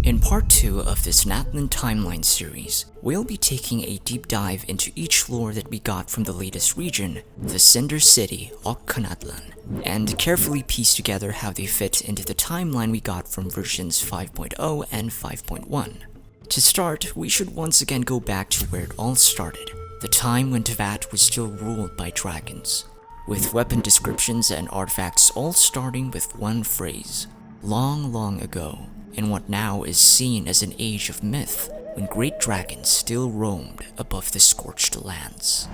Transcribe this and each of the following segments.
In part 2 of this Natlan Timeline Series, we'll be taking a deep dive into each lore that we got from the latest region, the Cinder City, Ochkanatlan, and carefully piece together how they fit into the timeline we got from versions 5.0 and 5.1. To start, we should once again go back to where it all started, the time when Teyvat was still ruled by dragons, with weapon descriptions and artifacts all starting with one phrase, long, long ago, in what now is seen as an age of myth, when great dragons still roamed above the scorched lands.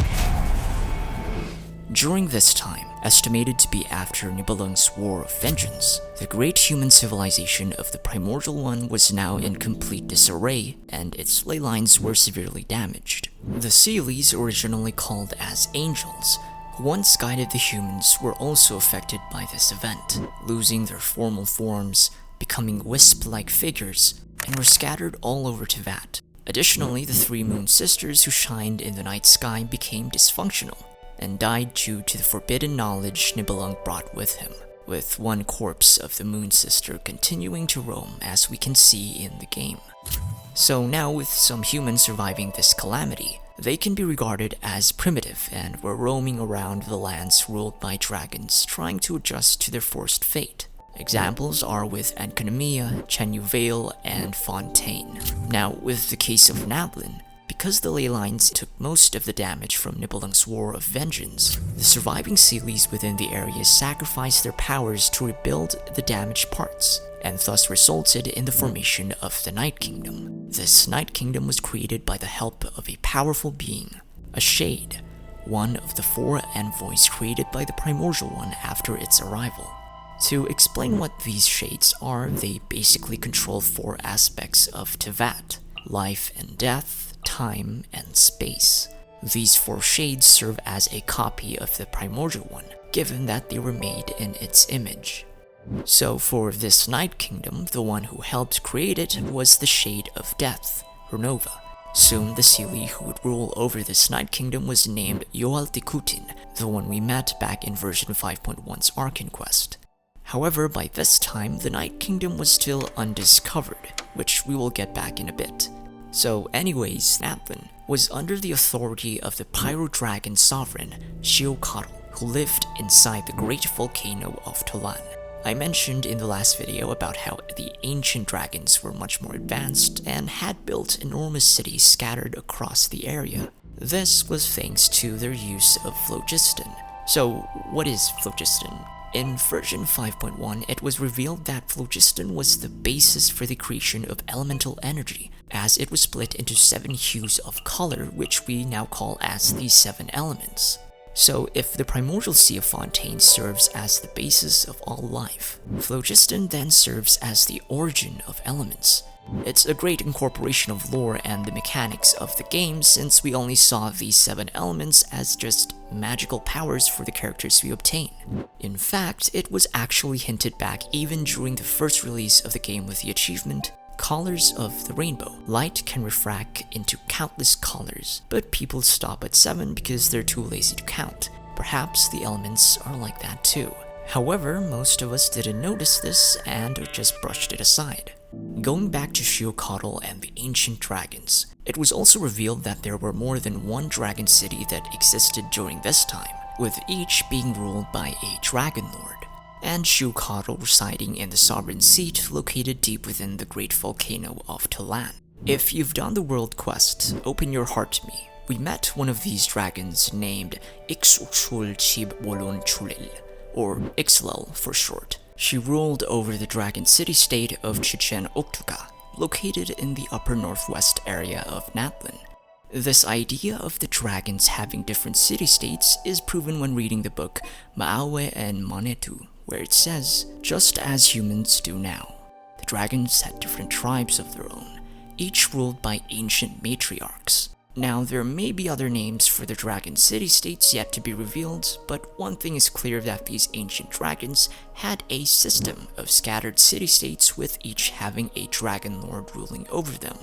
During this time, estimated to be after Xbalanque's War of Vengeance, the great human civilization of the Primordial One was now in complete disarray, and its ley lines were severely damaged. The Seelies, originally called as angels, who once guided the humans, were also affected by this event, losing their formal forms, becoming wisp-like figures, and were scattered all over Teyvat. Additionally, the three moon sisters who shined in the night sky became dysfunctional, and died due to the forbidden knowledge Xbalanque brought with him, with one corpse of the moon sister continuing to roam as we can see in the game. So now, with some humans surviving this calamity, they can be regarded as primitive and were roaming around the lands ruled by dragons, trying to adjust to their forced fate. Examples are with Anconomia, Vale, and Fontaine. Now, with the case of Natlan, because the ley lines took most of the damage from Xbalanque's War of Vengeance, the surviving Seelies within the area sacrificed their powers to rebuild the damaged parts, and thus resulted in the formation of the Night Kingdom. This Night Kingdom was created by the help of a powerful being, a Shade, one of the 4 envoys created by the Primordial One after its arrival. To explain what these shades are, they basically control 4 aspects of Teyvat: life and death, time, and space. These 4 shades serve as a copy of the Primordial One, given that they were made in its image. So for this Night Kingdom, the one who helped create it was the Shade of Death, Renova. Soon the Seelie who would rule over this Night Kingdom was named Yoaltikutin, the one we met back in version 5.1's Archonquest. However, by this time, the Night Kingdom was still undiscovered, which we will get back in a bit. So anyways, Natlan was under the authority of the Pyro Dragon Sovereign, Ochkanatlan, who lived inside the great volcano of Tolan. I mentioned in the last video about how the ancient dragons were much more advanced and had built enormous cities scattered across the area. This was thanks to their use of Phlogiston. So what is Phlogiston? In version 5.1, it was revealed that Phlogiston was the basis for the creation of elemental energy, as it was split into 7 hues of color, which we now call as the 7 elements. So if the primordial sea of Fontaine serves as the basis of all life, Phlogiston then serves as the origin of elements. It's a great incorporation of lore and the mechanics of the game, since we only saw these 7 elements as just magical powers for the characters we obtain. In fact, it was actually hinted back even during the first release of the game with the achievement, Colors of the Rainbow. Light can refract into countless colors, but people stop at 7 because they're too lazy to count. Perhaps the elements are like that too. However, most of us didn't notice this and just brushed it aside. Going back to Ochkanatlan and the ancient dragons, it was also revealed that there were more than one dragon city that existed during this time, with each being ruled by a dragon lord, and Ochkanatlan residing in the sovereign seat located deep within the great volcano of Tolan. If you've done the world quest, Open Your Heart to Me, we met one of these dragons named Ixuxulchibbolonchulel, or Ixlel for short. She ruled over the dragon city-state of Chichen Octuca, located in the upper northwest area of Natlan. This idea of the dragons having different city-states is proven when reading the book Maawe and Manetu, where it says, just as humans do now. The dragons had different tribes of their own, each ruled by ancient matriarchs. Now, there may be other names for the dragon city-states yet to be revealed, but one thing is clear, that these ancient dragons had a system of scattered city-states, with each having a dragon lord ruling over them.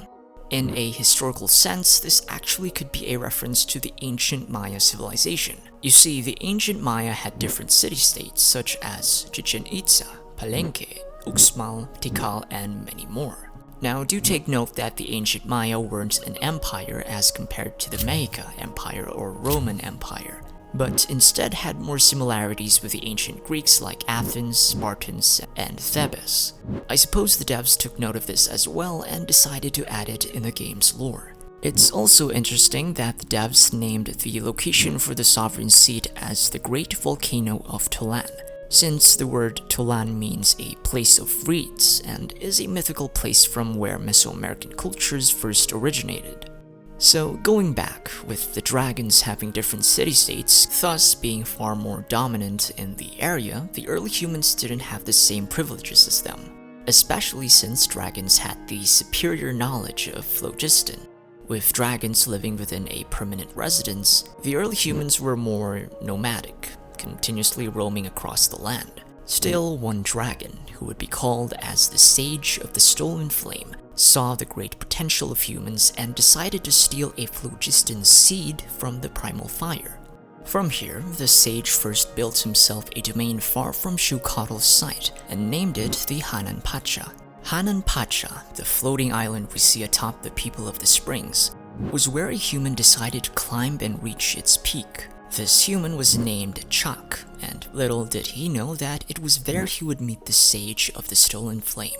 In a historical sense, this actually could be a reference to the ancient Maya civilization. You see, the ancient Maya had different city-states such as Chichen Itza, Palenque, Uxmal, Tikal, and many more. Now, do take note that the ancient Maya weren't an empire as compared to the Maya Empire or Roman Empire, but instead had more similarities with the ancient Greeks like Athens, Spartans, and Thebes. I suppose the devs took note of this as well and decided to add it in the game's lore. It's also interesting that the devs named the location for the sovereign seat as the Great Volcano of Tolan, since the word Tolan means a place of reeds and is a mythical place from where Mesoamerican cultures first originated. So going back, with the dragons having different city-states, thus being far more dominant in the area, the early humans didn't have the same privileges as them, especially since dragons had the superior knowledge of Phlogiston. With dragons living within a permanent residence, the early humans were more nomadic, continuously roaming across the land. Still, one dragon, who would be called as the Sage of the Stolen Flame, saw the great potential of humans and decided to steal a phlogiston seed from the primal fire. From here, the sage first built himself a domain far from Xucotl's site and named it the Hanan Pacha. Hanan Pacha, the floating island we see atop the People of the Springs, was where a human decided to climb and reach its peak. This human was named Chaac, and little did he know that it was there he would meet the Sage of the Stolen Flame.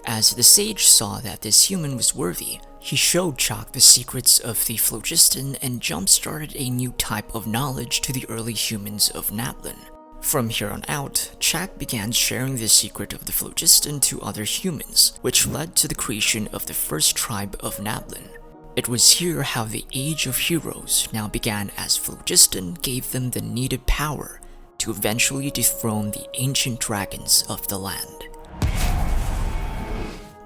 As the sage saw that this human was worthy, he showed Chaac the secrets of the phlogiston and jump-started a new type of knowledge to the early humans of Natlan. From here on out, Chaac began sharing the secret of the phlogiston to other humans, which led to the creation of the first tribe of Natlan. It was here how the Age of Heroes now began, as phlogiston gave them the needed power to eventually dethrone the ancient dragons of the land.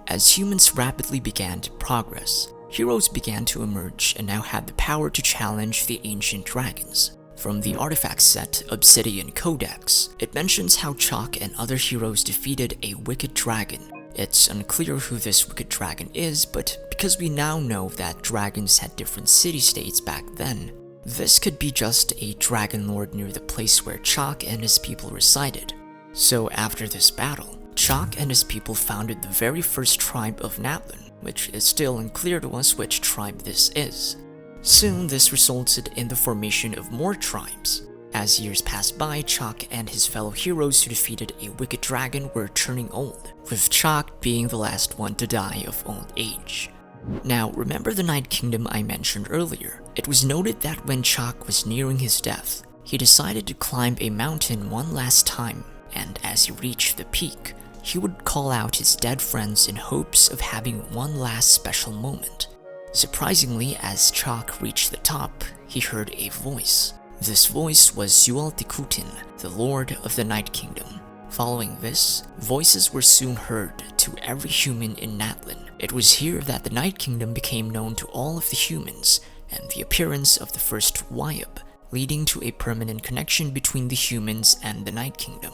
As humans rapidly began to progress, heroes began to emerge and now had the power to challenge the ancient dragons. From the artifact set Obsidian Codex, it mentions how Chaac and other heroes defeated a wicked dragon. It's unclear who this wicked dragon is, but because we now know that dragons had different city-states back then, this could be just a dragon lord near the place where Chaac and his people resided. So after this battle, Chaac and his people founded the very first tribe of Natlan, which is still unclear to us which tribe this is. Soon this resulted in the formation of more tribes. As years passed by, Chaac and his fellow heroes who defeated a wicked dragon were turning old, with Chaac being the last one to die of old age. Now, remember the Night Kingdom I mentioned earlier? It was noted that when Chaac was nearing his death, he decided to climb a mountain one last time, and as he reached the peak, he would call out his dead friends in hopes of having one last special moment. Surprisingly, as Chaac reached the top, he heard a voice. This voice was Xualtikutin, the Lord of the Night Kingdom. Following this, voices were soon heard to every human in Natlan. It was here that the Night Kingdom became known to all of the humans, and the appearance of the first Wyab, leading to a permanent connection between the humans and the Night Kingdom.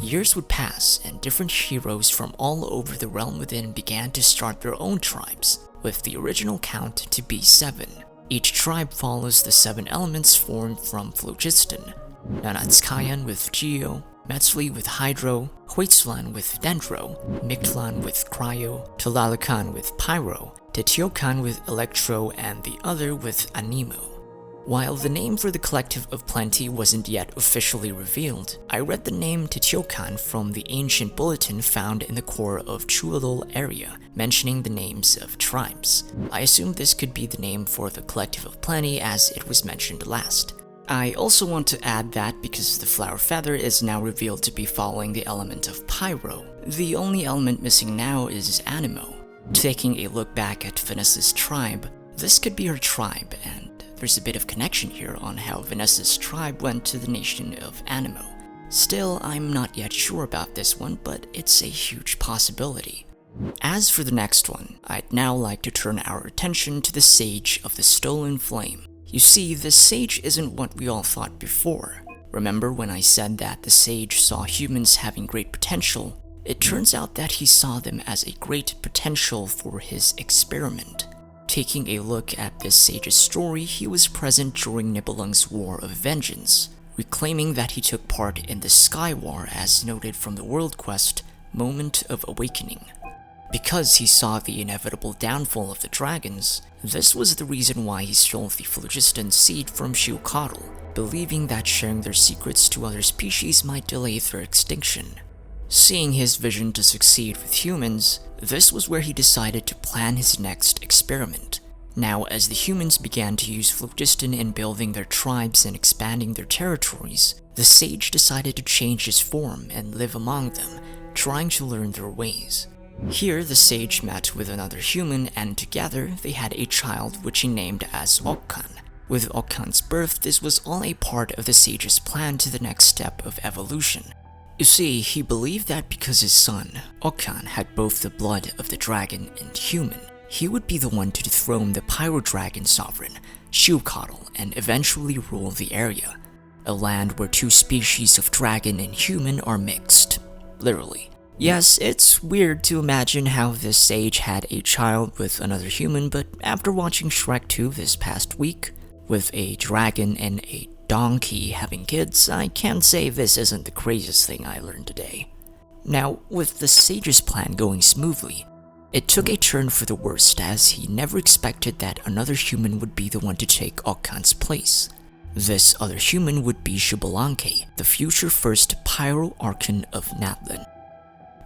Years would pass, and different heroes from all over the realm within began to start their own tribes, with the original count to be 7. Each tribe follows the 7 elements formed from Phlogiston: Nanatskayan with Geo, Metzli with Hydro, Huitzlan with Dendro, Mictlan with Cryo, Talalakan with Pyro, Tetiokan with Electro, and the other with Anemo. While the name for the Collective of Plenty wasn't yet officially revealed, I read the name Tetiokan from the ancient bulletin found in the core of Chualol area, mentioning the names of tribes. I assume this could be the name for the Collective of Plenty as it was mentioned last. I also want to add that because the Flower Feather is now revealed to be following the element of Pyro, the only element missing now is Anemo. Taking a look back at Vanessa's tribe, this could be her tribe, and there's a bit of connection here on how Vanessa's tribe went to the nation of Anemo. Still, I'm not yet sure about this one, but it's a huge possibility. As for the next one, I'd now like to turn our attention to the Sage of the Stolen Flame. You see, the Sage isn't what we all thought before. Remember when I said that the Sage saw humans having great potential? It turns out that he saw them as a great potential for his experiment. Taking a look at this sage's story, he was present during Nibelung's War of Vengeance, reclaiming that he took part in the Sky War as noted from the world quest, Moment of Awakening. Because he saw the inevitable downfall of the dragons, this was the reason why he stole the Phlogiston seed from Xucatl, believing that sharing their secrets to other species might delay their extinction. Seeing his vision to succeed with humans, this was where he decided to plan his next experiment. Now, as the humans began to use Phlogiston in building their tribes and expanding their territories, the sage decided to change his form and live among them, trying to learn their ways. Here, the sage met with another human, and together they had a child which he named as Ochkan. With Ochkan's birth, this was all a part of the sage's plan to the next step of evolution. You see, he believed that because his son, Ochkan, had both the blood of the dragon and human, he would be the one to dethrone the pyro-dragon sovereign, Xucatl, and eventually rule the area. A land where two species of dragon and human are mixed. Literally. Yes, it's weird to imagine how this sage had a child with another human, but after watching Shrek 2 this past week, with a dragon and a donkey having kids, I can't say this isn't the craziest thing I learned today. Now, with the sage's plan going smoothly, it took a turn for the worst, as he never expected that another human would be the one to take Ochkan's place. This other human would be Xbalanque, the future first Pyro Archon of Natlan.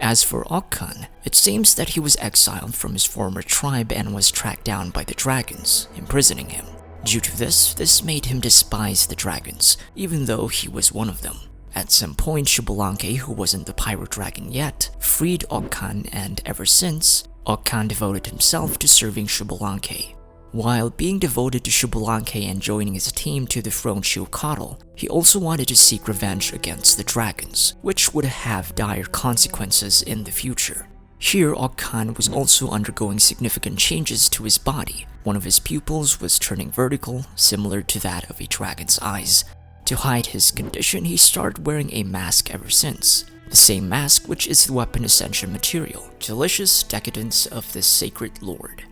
As for Ochkan, it seems that he was exiled from his former tribe and was tracked down by the dragons, imprisoning him. Due to this made him despise the dragons, even though he was one of them. At some point, Xbalanque, who wasn't the Pyro Dragon yet, freed Ochkan, and ever since, Ochkan devoted himself to serving Xbalanque. While being devoted to Xbalanque and joining his team to dethrone Xucatl, he also wanted to seek revenge against the dragons, which would have dire consequences in the future. Here, Ochkan was also undergoing significant changes to his body. One of his pupils was turning vertical, similar to that of a dragon's eyes. To hide his condition, he started wearing a mask ever since. The same mask which is the weapon ascension material, delicious decadence of this sacred lord.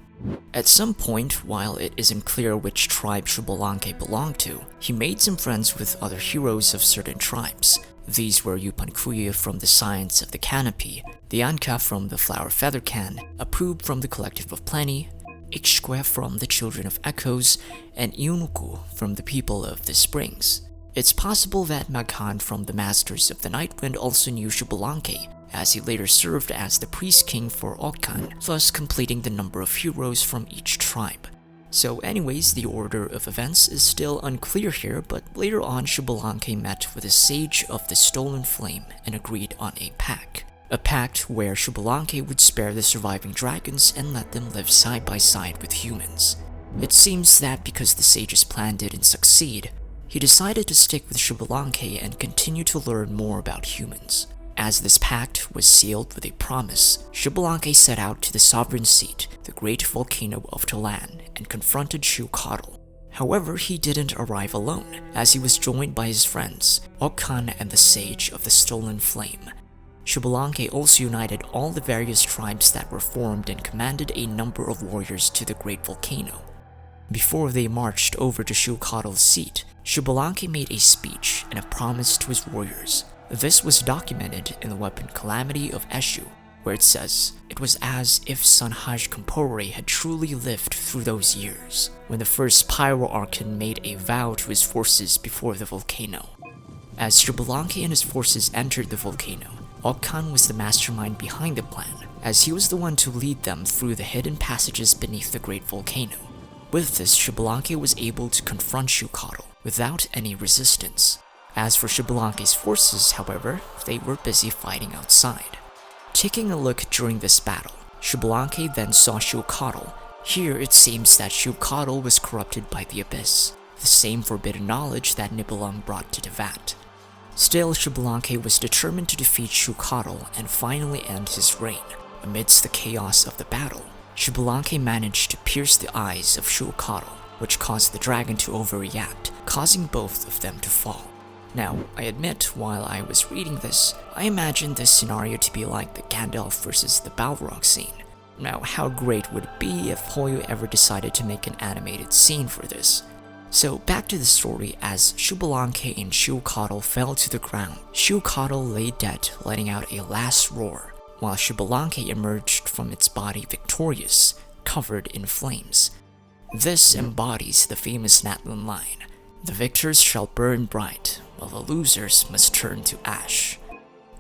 At some point, while it isn't clear which tribe Xbalanque belonged to, he made some friends with other heroes of certain tribes. These were Yupankuya from the Science of the Canopy, the Anka from the Flower Feather Can, Apub from the Collective of Plenty, Ixque from the Children of Echoes, and Iunuku from the People of the Springs. It's possible that Makan from the Masters of the Nightwind also knew Xbalanque, as he later served as the priest king for Ochkan, thus completing the number of heroes from each tribe. So anyways, the order of events is still unclear here, but later on Xbalanque met with a sage of the Stolen Flame and agreed on a pact. A pact where Xbalanque would spare the surviving dragons and let them live side by side with humans. It seems that because the sage's plan didn't succeed, he decided to stick with Xbalanque and continue to learn more about humans. As this pact was sealed with a promise, Xbalanque set out to the sovereign seat, the great volcano of Natlan, and confronted Xucatl. However, he didn't arrive alone, as he was joined by his friends, Ochkan and the Sage of the Stolen Flame. Xbalanque also united all the various tribes that were formed and commanded a number of warriors to the great volcano. Before they marched over to Xucatl's seat, Xbalanque made a speech and a promise to his warriors. This was documented in the weapon Calamity of Eshu, where it says, "It was as if Sanhaj Kampore had truly lived through those years, when the first Pyro Archon made a vow to his forces before the volcano." As Xbalanque and his forces entered the volcano, Ochkan was the mastermind behind the plan, as he was the one to lead them through the hidden passages beneath the great volcano. With this, Xbalanque was able to confront Xucatl without any resistance. As for Xbalanque's forces, however, they were busy fighting outside. Taking a look during this battle, Xbalanque then saw Xucatl. Here it seems that Xucatl was corrupted by the Abyss, the same forbidden knowledge that Nibelung brought to Teyvat. Still, Xbalanque was determined to defeat Xucatl and finally end his reign. Amidst the chaos of the battle, Xbalanque managed to pierce the eyes of Xucatl, which caused the dragon to overreact, causing both of them to fall. Now, I admit, while I was reading this, I imagined this scenario to be like the Gandalf versus the Balrog scene. Now, how great would it be if Hoyo ever decided to make an animated scene for this? So, back to the story, as Xbalanque and Xucatl fell to the ground, Xucatl lay dead, letting out a last roar. while Xbalanque emerged from its body victorious, covered in flames. This embodies the famous Natlan line, "The victors shall burn bright, while the losers must turn to ash."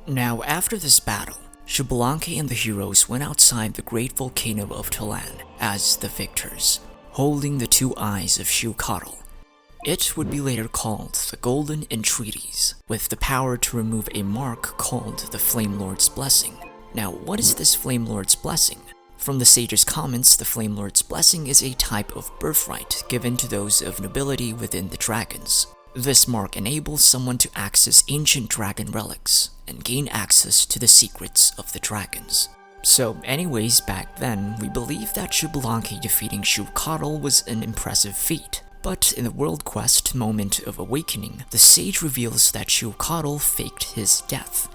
Now, after this battle, Xbalanque and the heroes went outside the great volcano of Teyvat as the victors, holding the two eyes of Ochkanatlan. It would be later called the Golden Entreaties, with the power to remove a mark called the Flame Lord's Blessing. Now, what is this Flame Lord's Blessing? From the sage's comments, the Flame Lord's Blessing is a type of birthright given to those of nobility within the dragons. This mark enables someone to access ancient dragon relics and gain access to the secrets of the dragons. So anyways, back then, we believe that Xbalanque defeating Ochkanatlan was an impressive feat. But in the World Quest Moment of Awakening, the sage reveals that Ochkanatlan faked his death.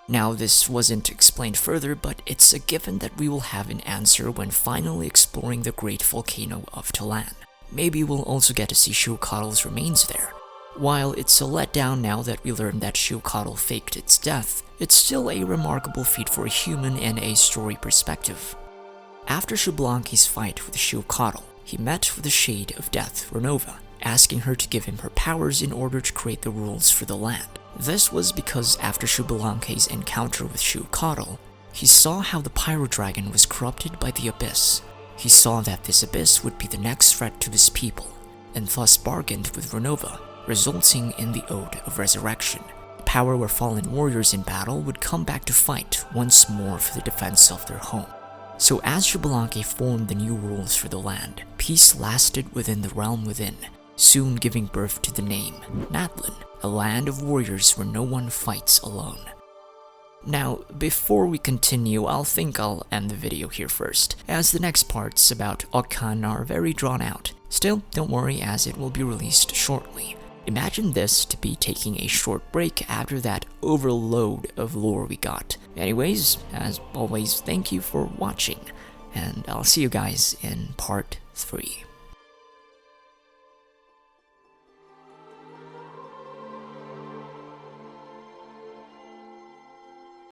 Now, this wasn't explained further, but it's a given that we will have an answer when finally exploring the great volcano of Teyvat. Maybe we'll also get to see Ochkanatlan's remains there. While it's a letdown now that we learned that Ochkanatlan faked its death, it's still a remarkable feat for a human and a story perspective. After Xbalanque's fight with Ochkanatlan, he met with the Shade of Death, Renova, asking her to give him her powers in order to create the rules for the land. This was because after Xbalanque's encounter with Ochkanatlan, he saw how the Pyro Dragon was corrupted by the Abyss. He saw that this Abyss would be the next threat to his people, and thus bargained with Renova, resulting in the Ode of Resurrection, the power where fallen warriors in battle would come back to fight once more for the defense of their home. So as Xbalanque formed the new rules for the land, peace lasted within the realm within, soon giving birth to the name Natlan, a land of warriors where no one fights alone. Now, before we continue, I'll end the video here first, as the next parts about Ochkanatlan are very drawn out. Still, don't worry, as it will be released shortly. Imagine this to be taking a short break after that overload of lore we got. Anyways, as always, thank you for watching, and I'll see you guys in part 3.